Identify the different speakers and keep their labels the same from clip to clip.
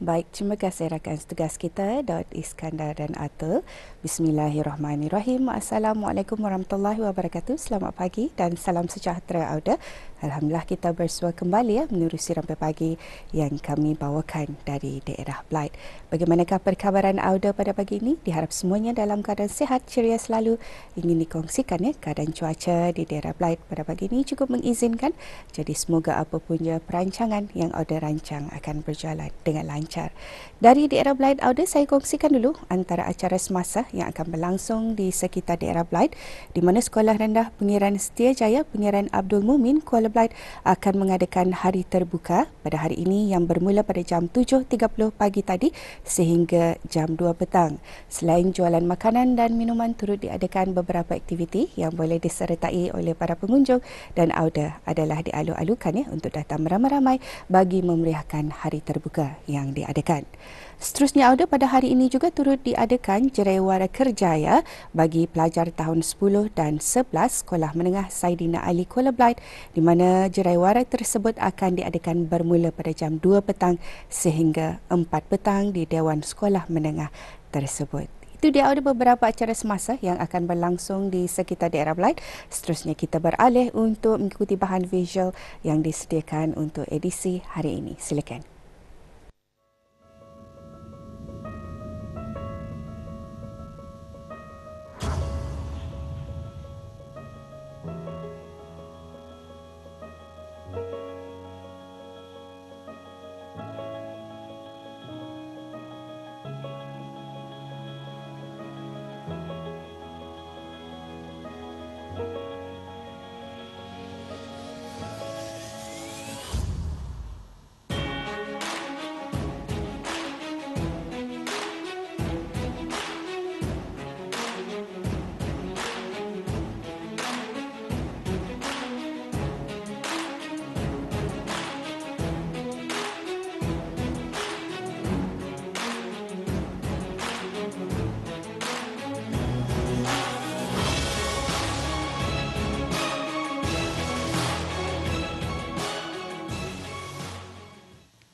Speaker 1: Baik, terima kasih rakan tugas kita, Daud Iskandar dan Atul. Bismillahirrahmanirrahim. Assalamualaikum warahmatullahi wabarakatuh. Selamat pagi dan salam sejahtera Auda. Alhamdulillah kita bersua kembali menerusi rampai pagi yang kami bawakan dari daerah Blight. Bagaimanakah perkabaran Auda pada pagi ini? Diharap semuanya dalam keadaan sihat, ceria selalu. Ingin dikongsikan keadaan cuaca di daerah Blight pada pagi ini cukup mengizinkan. Jadi semoga apapun perancangan yang Auda rancang akan berjalan dengan lancar. Dari daerah Blight Auda, saya kongsikan dulu antara acara semasa yang akan berlangsung di sekitar daerah Blight, di mana Sekolah Rendah Pengiran Setiajaya Pengiran Abdul Mumin Kuala Blight akan mengadakan hari terbuka pada hari ini yang bermula pada jam 7.30 pagi tadi sehingga jam 2 petang. Selain jualan makanan dan minuman, turut diadakan beberapa aktiviti yang boleh disertai oleh para pengunjung dan Auda adalah dialu-alukan untuk datang beramai-ramai bagi memeriahkan hari terbuka yang diadakan. Seterusnya Auda, pada hari ini juga turut diadakan Jeraiwara Kerjaya bagi pelajar tahun 10 dan 11 Sekolah Menengah Saidina Ali Kuala Blight, di mana Jeraiwara tersebut akan diadakan bermula pada jam 2 petang sehingga 4 petang di Dewan Sekolah Menengah tersebut. Itu dia ada beberapa acara semasa yang akan berlangsung di sekitar daerah Blight. Seterusnya kita beralih untuk mengikuti bahan visual yang disediakan untuk edisi hari ini. Silakan.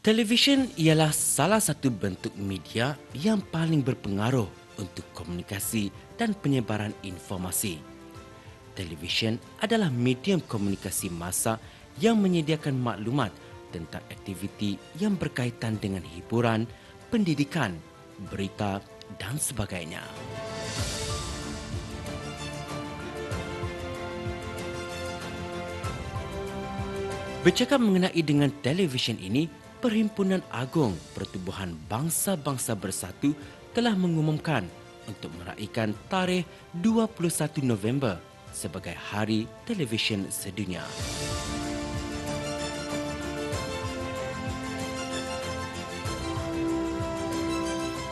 Speaker 2: Televisyen ialah salah satu bentuk media yang paling berpengaruh untuk komunikasi dan penyebaran informasi. Televisyen adalah medium komunikasi massa yang menyediakan maklumat tentang aktiviti yang berkaitan dengan hiburan, pendidikan, berita dan sebagainya. Bercakap mengenai dengan televisyen ini, Perhimpunan Agung Pertubuhan Bangsa-Bangsa Bersatu telah mengumumkan untuk meraihkan tarikh 21 November sebagai Hari Televisyen Sedunia.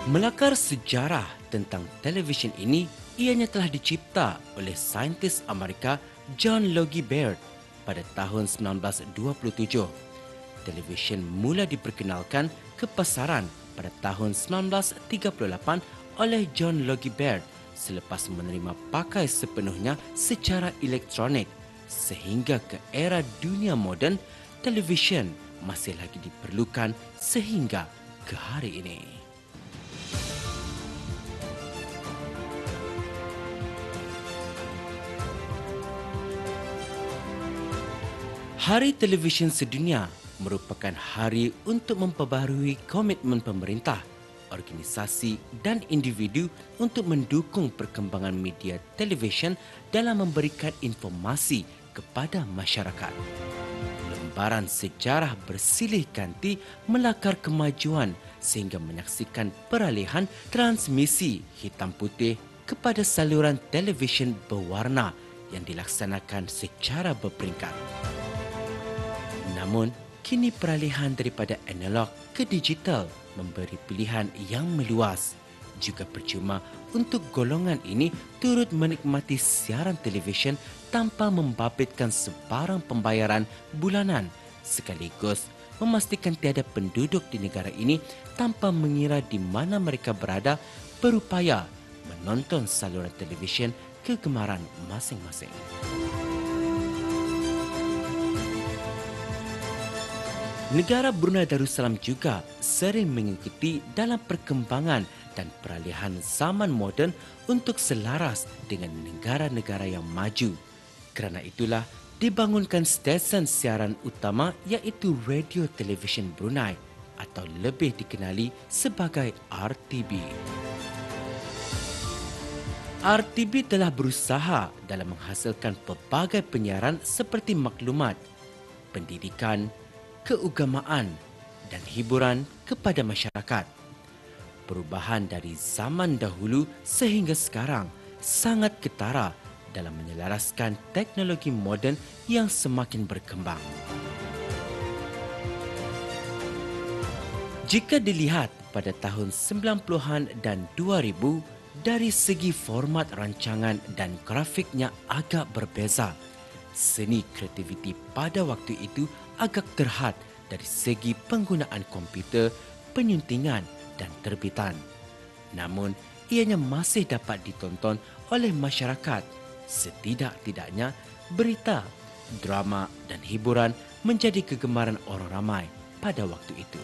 Speaker 2: Melakar sejarah tentang televisyen ini, ianya telah dicipta oleh saintis Amerika John Logie Baird pada tahun 1927. Televisyen mula diperkenalkan ke pasaran pada tahun 1938 oleh John Logie Baird selepas menerima pakai sepenuhnya secara elektronik. Sehingga ke era dunia moden, televisyen masih lagi diperlukan sehingga ke hari ini. Hari Televisyen Sedunia merupakan hari untuk memperbaharui komitmen pemerintah, organisasi dan individu untuk mendukung perkembangan media televisyen dalam memberikan informasi kepada masyarakat. Lembaran sejarah bersilih ganti melakar kemajuan sehingga menyaksikan peralihan transmisi hitam putih kepada saluran televisyen berwarna yang dilaksanakan secara berperingkat. Namun, kini peralihan daripada analog ke digital memberi pilihan yang meluas. Juga percuma untuk golongan ini turut menikmati siaran televisyen tanpa membabitkan sebarang pembayaran bulanan, sekaligus memastikan tiada penduduk di negara ini tanpa mengira di mana mereka berada berupaya menonton saluran televisyen kegemaran masing-masing. Negara Brunei Darussalam juga sering mengikuti dalam perkembangan dan peralihan zaman moden untuk selaras dengan negara-negara yang maju. Kerana itulah dibangunkan stesen siaran utama iaitu Radio Television Brunei atau lebih dikenali sebagai RTB. RTB telah berusaha dalam menghasilkan pelbagai penyiaran seperti maklumat, pendidikan, keagamaan dan hiburan kepada masyarakat. Perubahan dari zaman dahulu sehingga sekarang sangat ketara dalam menyelaraskan teknologi moden yang semakin berkembang. Jika dilihat pada tahun 90-an dan 2000, dari segi format rancangan dan grafiknya agak berbeza. Seni kreativiti pada waktu itu agak terhad dari segi penggunaan komputer, penyuntingan dan terbitan. Namun, ianya masih dapat ditonton oleh masyarakat. Setidak-tidaknya, berita, drama dan hiburan menjadi kegemaran orang ramai pada waktu itu.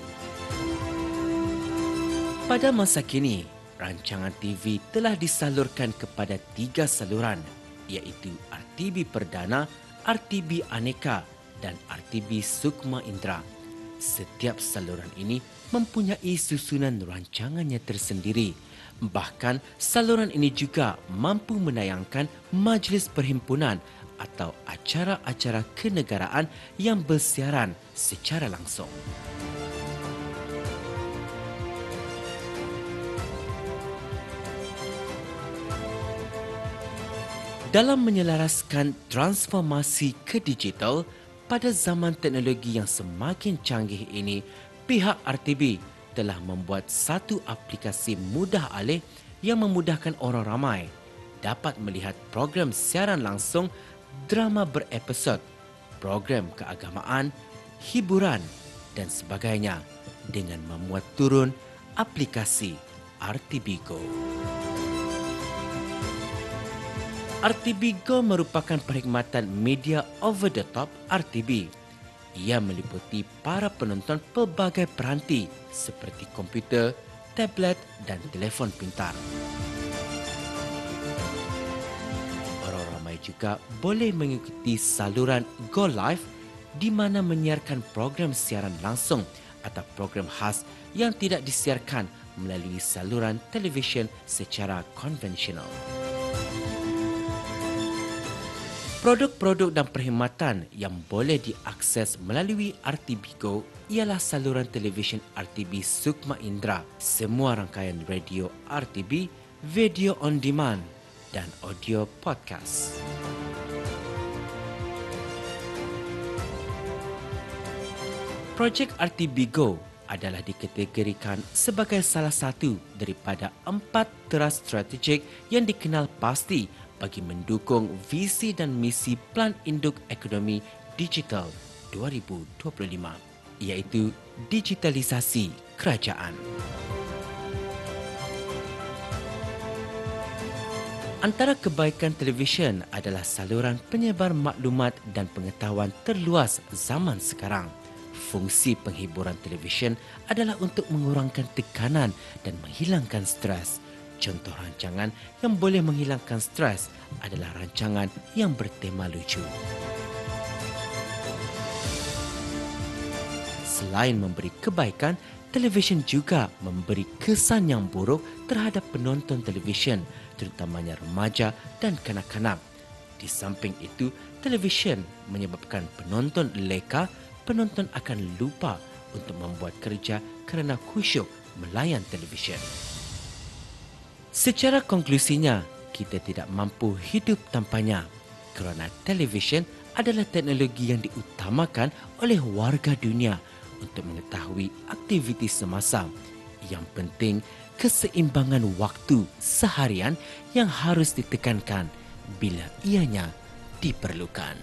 Speaker 2: Pada masa kini, rancangan TV telah disalurkan kepada 3 saluran, iaitu RTB Perdana, RTB Aneka dan RTB Sukma Indra. Setiap saluran ini mempunyai susunan rancangannya tersendiri. Bahkan saluran ini juga mampu menayangkan majlis perhimpunan atau acara-acara kenegaraan yang bersiaran secara langsung. Dalam menyelaraskan transformasi ke digital, pada zaman teknologi yang semakin canggih ini, pihak RTB telah membuat satu aplikasi mudah alih yang memudahkan orang ramai dapat melihat program siaran langsung, drama berepisod, program keagamaan, hiburan dan sebagainya dengan memuat turun aplikasi RTB Go. RTB Go merupakan perkhidmatan media over the top RTB. Ia meliputi para penonton pelbagai peranti seperti komputer, tablet dan telefon pintar. Orang ramai juga boleh mengikuti saluran Go Live di mana menyiarkan program siaran langsung atau program khas yang tidak disiarkan melalui saluran televisyen secara konvensional. Produk-produk dan perkhidmatan yang boleh diakses melalui RTB Go ialah saluran televisyen RTB Sukma Indra, semua rangkaian radio RTB, video on demand dan audio podcast. Projek RTB Go adalah dikategorikan sebagai salah satu daripada 4 teras strategik yang dikenal pasti bagi mendukung visi dan misi Plan Induk Ekonomi Digital 2025, iaitu digitalisasi kerajaan. Antara kebaikan televisyen adalah saluran penyebar maklumat dan pengetahuan terluas zaman sekarang. Fungsi penghiburan televisyen adalah untuk mengurangkan tekanan dan menghilangkan stres. Contoh rancangan yang boleh menghilangkan stres adalah rancangan yang bertema lucu. Selain memberi kebaikan, televisyen juga memberi kesan yang buruk terhadap penonton televisyen, terutamanya remaja dan kanak-kanak. Di samping itu, televisyen menyebabkan penonton leka, penonton akan lupa untuk membuat kerja kerana khusyuk melayan televisyen. Secara konklusinya, kita tidak mampu hidup tanpanya kerana televisyen adalah teknologi yang diutamakan oleh warga dunia untuk mengetahui aktiviti semasa. Yang penting, keseimbangan waktu seharian yang harus ditekankan bila ianya diperlukan.